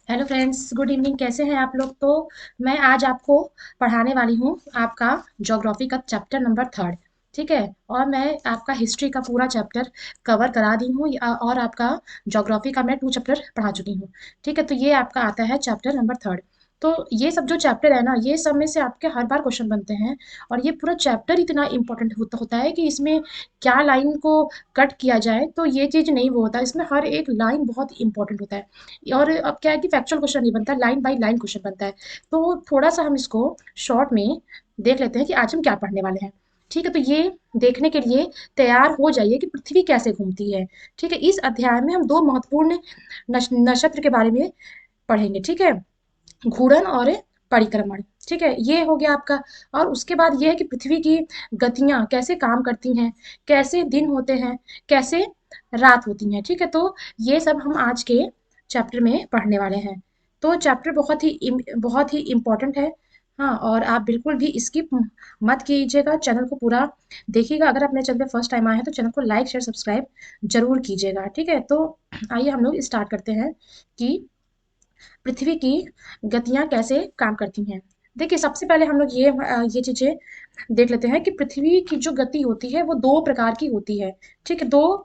Hello friends, good evening. कैसे हैं आप लोग? तो मैं आज आपको पढ़ाने वाली हूँ आपका ज्योग्राफी का चैप्टर नंबर थर्ड। ठीक है। और मैं आपका हिस्ट्री का पूरा चैप्टर कवर करा दी हूँ और आपका ज्योग्राफी का मैं 2 चैप्टर पढ़ा चुकी हूँ। ठीक है। तो ये आपका आता है चैप्टर नंबर थर्ड। तो ये सब जो चैप्टर है ना, ये सब में से आपके हर बार क्वेश्चन बनते हैं। और ये पूरा चैप्टर इतना इंपॉर्टेंट होता है कि इसमें क्या लाइन को कट किया जाए तो ये चीज़ नहीं वो होता, इसमें हर एक लाइन बहुत इंपॉर्टेंट होता है। और अब क्या है कि फैक्चुअल क्वेश्चन नहीं बनता, लाइन बाय लाइन क्वेश्चन बनता है। तो थोड़ा सा हम इसको शॉर्ट में देख लेते हैं कि आज हम क्या पढ़ने वाले हैं। ठीक है। तो ये देखने के लिए तैयार हो जाइए कि पृथ्वी कैसे घूमती है। ठीक है। इस अध्याय में हम दो महत्वपूर्ण नक्षत्र के बारे में पढ़ेंगे। ठीक है। घूर्णन और परिक्रमण। ठीक है, ये हो गया आपका। और उसके बाद ये है कि पृथ्वी की गतियां कैसे काम करती हैं, कैसे दिन होते हैं, कैसे रात होती हैं। ठीक है। तो ये सब हम आज के चैप्टर में पढ़ने वाले हैं। तो चैप्टर बहुत ही इम्पोर्टेंट है। हाँ, और आप बिल्कुल भी स्किप मत कीजिएगा, चैनल को पूरा देखिएगा। अगर आप मेरे चैनल पे फर्स्ट टाइम आए हैं तो चैनल को लाइक शेयर सब्सक्राइब जरूर कीजिएगा। ठीक है। तो आइए हम लोग स्टार्ट करते हैं कि पृथ्वी की गतियाँ कैसे काम करती हैं। देखिए, सबसे पहले हम लोग ये चीज़ें देख लेते हैं कि पृथ्वी की जो गति होती है वो 2 प्रकार की होती है। ठीक है, 2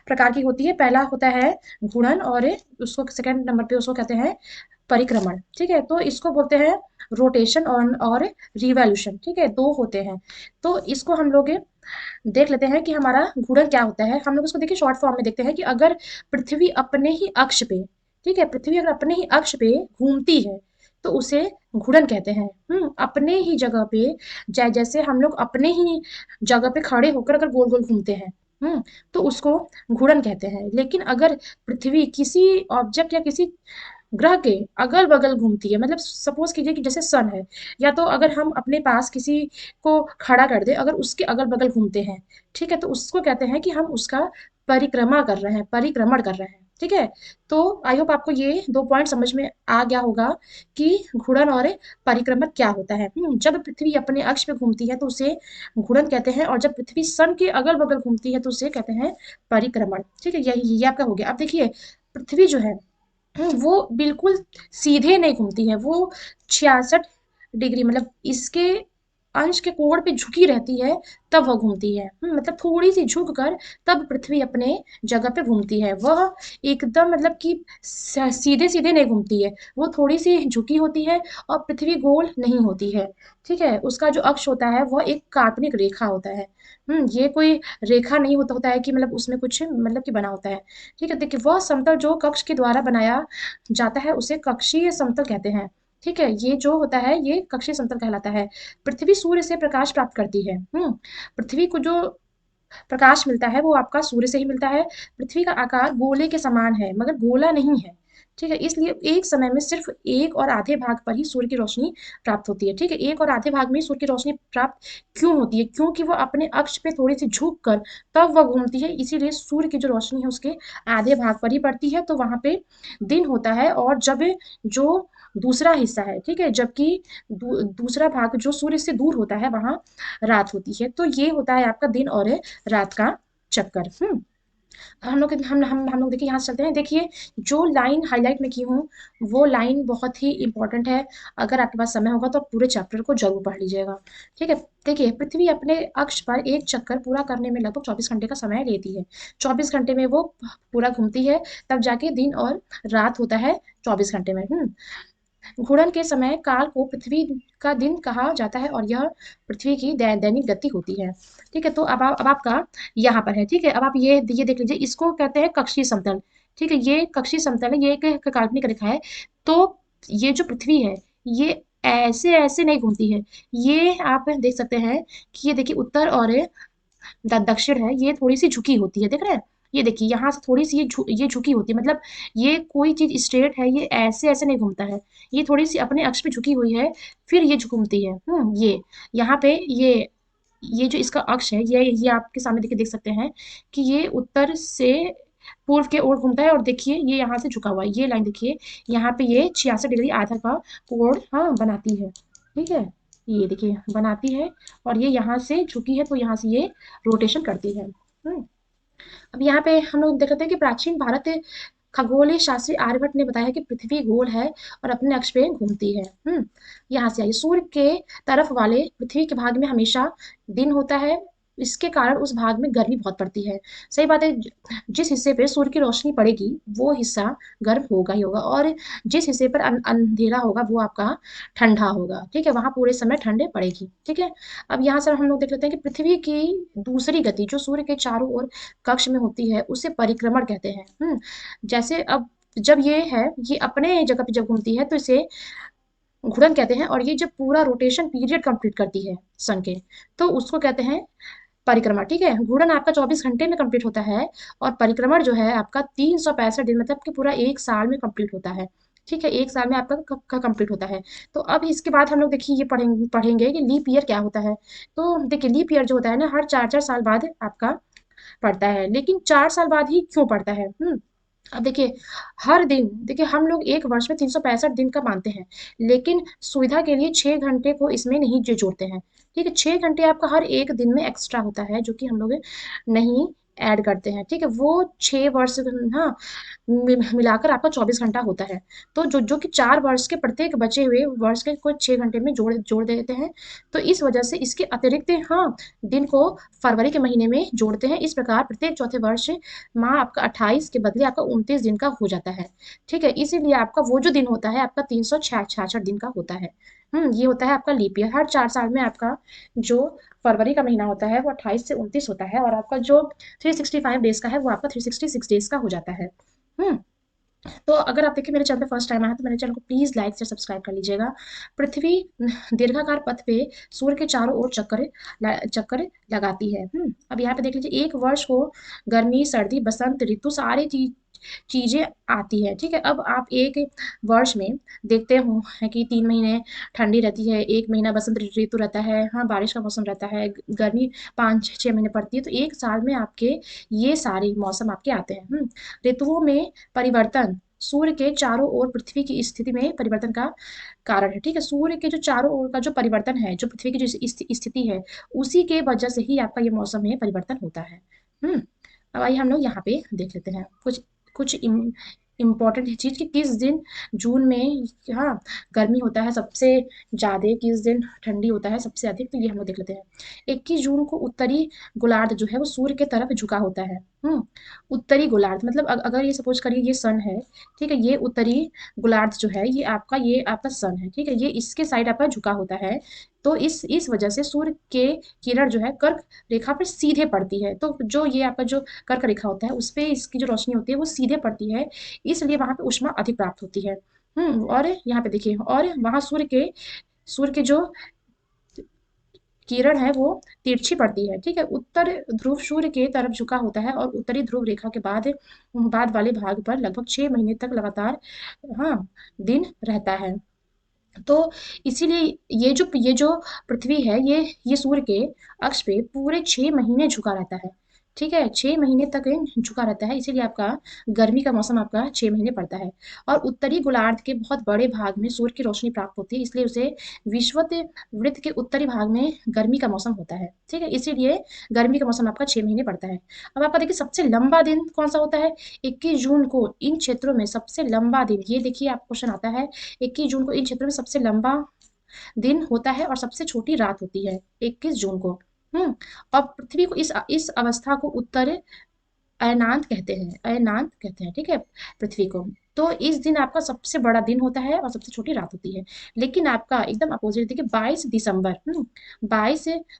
प्रकार की होती है। पहला होता है घूर्णन और उसको सेकंड नंबर पे उसको कहते हैं परिक्रमण। ठीक है, तो इसको बोलते हैं रोटेशन और रिवॉल्यूशन। ठीक है, 2 होते हैं। तो इसको हम लोग देख लेते हैं कि हमारा घूर्णन क्या होता है। हम लोग इसको देखिए शॉर्ट फॉर्म में देखते हैं कि अगर पृथ्वी अपने ही अक्ष पे, ठीक है, पृथ्वी अगर अपने ही अक्ष पे घूमती है तो उसे घूर्णन कहते हैं। अपने ही जगह पे, जैसे हम लोग अपने ही जगह पे खड़े होकर अगर गोल गोल घूमते हैं, तो उसको घूर्णन कहते हैं। लेकिन अगर पृथ्वी किसी ऑब्जेक्ट या किसी ग्रह के अगल बगल घूमती है, मतलब सपोज कीजिए कि जैसे सन है, या तो अगर हम अपने पास किसी को खड़ा कर दे, अगर उसके अगल बगल घूमते हैं, ठीक है, तो उसको कहते हैं कि हम उसका परिक्रमा कर रहे हैं, परिक्रमण कर रहे हैं। ठीक है। तो आई होप आपको ये 2 पॉइंट समझ में आ गया होगा कि घूर्णन और परिक्रमण क्या होता है। जब पृथ्वी अपने अक्ष पे घूमती है तो उसे घूर्णन कहते हैं, और जब पृथ्वी सन के अगल बगल घूमती है तो उसे कहते हैं परिक्रमण। ठीक है, यही ये आपका हो गया। अब देखिए, पृथ्वी जो है, वो बिल्कुल सीधे नहीं घूमती है, वो 66 डिग्री, मतलब इसके अंश के कोण पे झुकी रहती है, तब वह घूमती है। मतलब थोड़ी सी झुक कर तब पृथ्वी अपने जगह पे घूमती है। वह एकदम मतलब कि सीधे सीधे नहीं घूमती है, वो थोड़ी सी झुकी होती है और पृथ्वी गोल नहीं होती है। ठीक है, उसका जो अक्ष होता है वह एक काल्पनिक रेखा होता है। ये कोई रेखा नहीं होता है कि मतलब उसमें कुछ मतलब कि बना होता है। ठीक है, देखिए, वह समतल जो कक्ष के द्वारा बनाया जाता है उसे कक्षीय समतल कहते हैं। ठीक है, ये जो होता है ये कक्षीय समतल कहलाता है। पृथ्वी सूर्य से प्रकाश प्राप्त करती है। पृथ्वी को जो प्रकाश मिलता है वो आपका सूर्य से ही मिलता है। पृथ्वी का आकार गोले के समान है मगर गोला नहीं है। ठीक है, इसलिए एक समय में सिर्फ एक और आधे भाग पर ही सूर्य की रोशनी प्राप्त होती है। ठीक है, एक और आधे भाग में ही सूर्य की रोशनी प्राप्त क्यों होती है? क्योंकि वो अपने अक्ष पे थोड़ी सी झुक कर तब वह घूमती है, इसीलिए सूर्य की जो रोशनी है उसके आधे भाग पर ही पड़ती है, तो वहां पे दिन होता है। और जब जो दूसरा हिस्सा है, ठीक है, जबकि दूसरा भाग जो सूर्य से दूर होता है वहां रात होती है। तो ये होता है आपका दिन और रात का चक्कर। हम लोग देखिए यहाँ से चलते हैं। देखिए, जो लाइन हाईलाइट में की हूँ वो लाइन बहुत ही इंपॉर्टेंट है। अगर आपके पास समय होगा तो आप पूरे चैप्टर को जरूर पढ़ लीजिएगा। ठीक है। देखिए, पृथ्वी अपने अक्ष पर एक चक्कर पूरा करने में लगभग 24 घंटे का समय लेती है। 24 घंटे में वो पूरा घूमती है, तब जाके दिन और रात होता है 24 घंटे में। घूर्णन के समय काल को पृथ्वी का दिन कहा जाता है और यह पृथ्वी की दैनिक गति होती है। ठीक है, तो अब आपका यहाँ पर है। ठीक है, अब आप ये देख लीजिए, इसको कहते हैं कक्षीय समतल। ठीक है, ये कक्षीय समतल है, ये एक काल्पनिक रेखा है। तो ये जो पृथ्वी है, ये ऐसे ऐसे नहीं घूमती है। ये आप देख सकते हैं कि ये देखिए उत्तर और दक्षिण है, ये थोड़ी सी झुकी होती है, देख रहे हैं? ये देखिए यहाँ से थोड़ी सी ये झुकी होती है, मतलब ये कोई चीज स्ट्रेट है, ये ऐसे ऐसे नहीं घूमता है। ये थोड़ी सी अपने अक्ष पे झुकी हुई है, फिर ये घूमती है। ये यहाँ पे ये जो इसका अक्ष है, ये आपके सामने देखिए, देख सकते हैं कि ये उत्तर से पूर्व के ओर घूमता है। और देखिए ये यहाँ से झुका हुआ है, ये लाइन देखिए, यहाँ पे ये 66 डिग्री आधा का कोण, हाँ, बनाती है। ठीक है, ये देखिए बनाती है। और ये यहाँ से झुकी है तो यहाँ से ये रोटेशन करती है। अब यहाँ पे हम लोग देख लेते हैं कि प्राचीन भारत खगोलीय शास्त्री आर्यभट्ट ने बताया कि पृथ्वी गोल है और अपने अक्ष पे घूमती है। यहाँ से आइए, सूर्य के तरफ वाले पृथ्वी के भाग में हमेशा दिन होता है, इसके कारण उस भाग में गर्मी बहुत पड़ती है। सही बात है, जिस हिस्से पे सूर्य की रोशनी पड़ेगी वो हिस्सा गर्म होगा ही होगा, और जिस हिस्से पर अंधेरा होगा वो आपका ठंडा होगा। ठीक है, वहां पूरे समय ठंडे पड़ेगी। ठीक है, अब यहाँ से हम लोग देख लेते हैं कि पृथ्वी की दूसरी गति जो सूर्य के चारों ओर कक्ष में होती है उसे परिक्रमण कहते हैं। जैसे अब जब ये है, ये अपने जगह पे जब घूमती है तो इसे घूर्णन कहते हैं, और ये जब पूरा रोटेशन पीरियड कंप्लीट करती है सन के, तो उसको कहते हैं परिक्रमा। ठीक है, घूर्णन आपका 24 घंटे में कंप्लीट होता है, और परिक्रमण जो है आपका 365 दिन, मतलब कि पूरा एक साल में कंप्लीट होता है। ठीक है, एक साल में आपका कंप्लीट होता है। तो अब इसके बाद हम लोग देखिए ये पढ़ेंगे कि लीप ईयर क्या होता है। तो देखिए, लीप ईयर जो होता है ना, हर 4-4 साल बाद आपका पड़ता है, लेकिन 4 साल बाद ही क्यों पड़ता है? अब देखिए, हर दिन देखिए, हम लोग एक वर्ष में 365 दिन का मानते हैं, लेकिन सुविधा के लिए 6 घंटे को इसमें नहीं जोड़ते हैं। ठीक है, 6 घंटे आपका हर एक दिन में एक्स्ट्रा होता है, जो कि हम लोग नहीं ऐड करते हैं। ठीक है, वो 6 वर्ष, हाँ, मिलाकर आपका 24 घंटा होता है। तो जो कि 4 वर्ष के प्रत्येक बचे हुए वर्ष के कुछ 6 घंटे में जोड़ जोड़ देते हैं। तो इस वजह से इसके अतिरिक्त, हाँ, दिन को फरवरी के महीने में जोड़ते हैं। इस प्रकार प्रत्येक चौथे वर्ष माह आपका 28 के बदले आपका 29 दिन का हो जाता है। ठीक है, इसीलिए आपका वो जो दिन होता है आपका 366 दिन का होता है। ये होता है आपका लीप ईयर। हर 4 साल में आपका जो फरवरी का महीना होता है वो 28 से 29 होता है, और आपका जो 365 डेज का है वो आपका 366 डेज का हो जाता है। हम्म तो अगर आप देखिए मेरे चैनल पे फर्स्ट टाइम आया तो मेरे चैनल को प्लीज लाइक से सब्सक्राइब कर लीजिएगा। पृथ्वी दीर्घाकार पथ पे सूर्य के चारों ओर चक्कर लगाती है। अब यहाँ पे देख लीजिए, एक वर्ष को गर्मी, सर्दी, बसंत ऋतु सारी चीजें आती है। ठीक है, अब आप एक वर्ष में देखते हो है कि 3 महीने ठंडी रहती है, 1 महीना बसंत ऋतु रहता है, हाँ, बारिश का मौसम रहता है, गर्मी 5-6 महीने पड़ती है। तो एक साल में आपके ये सारे मौसम आपके आते हैं। ऋतुओं में परिवर्तन सूर्य के चारों ओर पृथ्वी की स्थिति में परिवर्तन का कारण है। ठीक है, सूर्य के जो चारों ओर का जो परिवर्तन है, जो पृथ्वी की जो स्थिति है, उसी के वजह से ही आपका ये मौसम में परिवर्तन होता है। अब आइए हम लोग यहाँ पे देख लेते हैं कुछ कुछ इम्पोर्टेंट चीज कि किस दिन जून में, हाँ, गर्मी होता है सबसे ज्यादा, किस दिन ठंडी होता है सबसे अधिक। तो ये हम लोग देख लेते हैं। 21 जून को उत्तरी गोलार्ध जो है वो सूर्य के तरफ झुका होता है। उत्तरी गोलार्ध मतलब अगर ये सपोज करिए ये सन है। ठीक है, ये उत्तरी गोलार्ध जो है ये आपका सन है। ठीक है, ये इसके साइड आपका झुका होता है। तो इस वजह से सूर्य के किरण जो है कर्क रेखा पर सीधे पड़ती है। तो जो ये आपका जो कर्क रेखा होता है उस पे इसकी जो रोशनी होती है वो सीधे पड़ती है, इसलिए वहां पे ऊष्मा अधिक प्राप्त होती है। और यहाँ पे देखिए, और वहां सूर्य के जो किरण है वो तिरछी पड़ती है। ठीक है, उत्तर ध्रुव सूर्य के तरफ झुका होता है, और उत्तरी ध्रुव रेखा के बाद वाले भाग पर लगभग 6 महीने तक लगातार, हाँ, दिन रहता है। तो इसीलिए ये जो पृथ्वी है ये सूर्य के अक्ष पे पूरे 6 महीने झुका रहता है। ठीक है, 6 महीने तक ये झुका रहता है, इसीलिए आपका गर्मी का मौसम आपका 6 महीने पड़ता है। और उत्तरी गोलार्ध के बहुत बड़े भाग में सूर्य की रोशनी प्राप्त होती है, इसलिए उसे विषुवत वृत्त के उत्तरी भाग में गर्मी का मौसम होता है। ठीक है, इसीलिए गर्मी का मौसम आपका 6 महीने पड़ता है। अब आपका देखिए सबसे लंबा दिन कौन सा होता है? 21 जून को इन क्षेत्रों में सबसे लंबा दिन, ये देखिए आप क्वेश्चन आता है, 21 जून को इन क्षेत्रों में सबसे लंबा दिन होता है और सबसे छोटी रात होती है 21 जून को। और पृथ्वी को इस अवस्था को उत्तर अयनांत कहते हैं। ठीक है, पृथ्वी को। तो इस दिन आपका सबसे बड़ा दिन होता है और सबसे छोटी रात होती है। लेकिन आपका एकदम अपोजिट देखिए, 22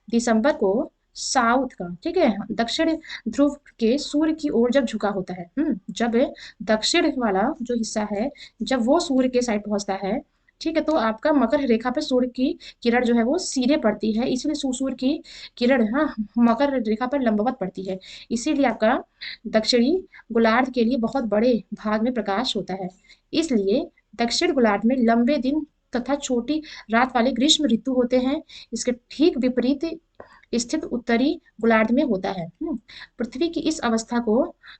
दिसंबर को साउथ का, ठीक है, दक्षिण ध्रुव के सूर्य की ओर जब झुका होता है, जब दक्षिण वाला जो हिस्सा है जब वो सूर्य के साइड पहुंचता है, ठीक है, तो आपका मकर रेखा पे सूर्य की किरण जो है वो सीधे पड़ती है, इसलिए सूर्य की किरण, हाँ, मकर रेखा पर लंबवत पड़ती है, इसीलिए आपका दक्षिणी गोलार्ध के लिए बहुत बड़े भाग में प्रकाश होता है। इसलिए दक्षिण गोलार्ध में लंबे दिन तथा छोटी रात वाले ग्रीष्म ऋतु होते हैं। इसके ठीक विपरीत स्थित उत्तरी गोलार्ध में होता है। पृथ्वी की इस अवस्था को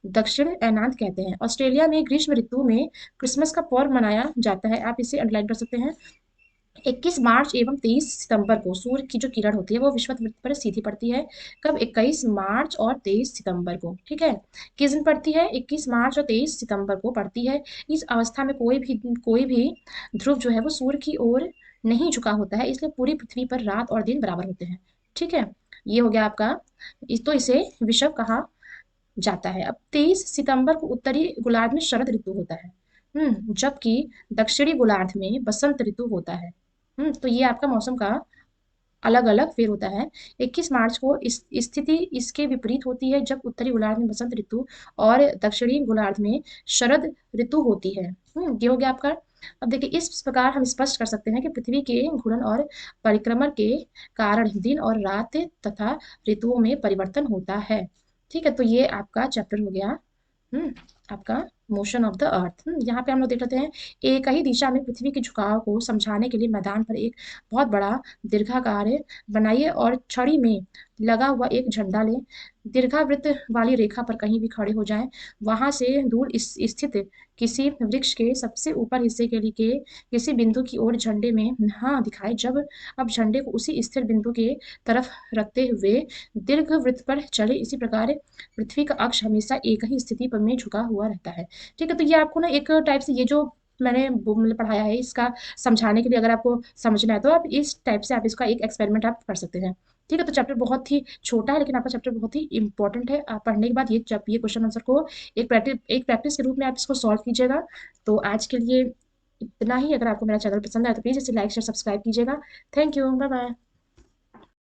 दक्षिण अयनांत कहते हैं। ऑस्ट्रेलिया में ग्रीष्म ऋतु में क्रिसमस का पर्व मनाया जाता है, आप इसे अंडरलाइन कर सकते हैं। 21 मार्च एवं 23 सितंबर को सूर्य की जो किरण होती है वो विषुवत पर सीधी पड़ती है। कब? 21 मार्च और 23 सितंबर को। ठीक है, किस दिन पड़ती है? 21 मार्च और 23 सितंबर को पड़ती है। इस अवस्था में कोई भी ध्रुव जो है वो सूर्य की ओर नहीं झुका होता है, इसलिए पूरी पृथ्वी पर रात और दिन बराबर होते हैं। ठीक है, ये हो गया आपका। तो इसे विषुव कहा जाता है। अब 23 सितंबर को उत्तरी गोलार्ध में शरद ऋतु होता है, जबकि दक्षिणी गोलार्ध में बसंत ऋतु होता है। तो ये आपका मौसम का अलग अलग फेर होता है। 21 मार्च को इस स्थिति इसके विपरीत होती है, जब उत्तरी गोलार्ध में बसंत ऋतु और दक्षिणी गोलार्ध में शरद ऋतु होती है। ये हो गया आपका। अब देखिए, इस प्रकार हम स्पष्ट कर सकते हैं कि पृथ्वी के घूर्णन और परिक्रमण के कारण दिन और रात तथा ऋतुओं में परिवर्तन होता है। ठीक है, तो ये आपका चैप्टर हो गया हम्म आपका मोशन ऑफ द अर्थ। यहाँ पे हम लोग देख लेते हैं, एक ही दिशा में पृथ्वी के झुकाव को समझाने के लिए मैदान पर एक बहुत बड़ा दीर्घाकार बनाइए और छड़ी में लगा हुआ एक झंडा लें। दीर्घावृत्त वाली रेखा पर कहीं भी खड़े हो जाएं। वहां से दूर स्थित किसी वृक्ष के सबसे ऊपर हिस्से के लिए किसी बिंदु की ओर झंडे में हाँ दिखाए। जब अब झंडे को उसी स्थिर बिंदु के तरफ रखते हुए दीर्घ वृत्त पर चले। इसी प्रकार पृथ्वी का अक्ष हमेशा एक ही स्थिति पर में झुका हुआ रहता है। ठीक है, तो ये आपको ना एक टाइप से ये जो मैंने मतलब पढ़ाया है, इसका समझाने के लिए अगर आपको समझना है तो आप इस टाइप से आप इसका एक एक्सपेरिमेंट आप कर सकते हैं। ठीक है, तो चैप्टर बहुत ही छोटा है, लेकिन आपका चैप्टर बहुत ही इंपॉर्टेंट है। आप पढ़ने के बाद ये क्वेश्चन आंसर को एक प्रैक्टिस के रूप में आप इसको सॉल्व कीजिएगा। तो आज के लिए इतना ही। अगर आपको मेरा चैनल पसंद आया तो प्लीज़ इसे लाइक शेयर सब्सक्राइब कीजिएगा। Thank you, bye bye.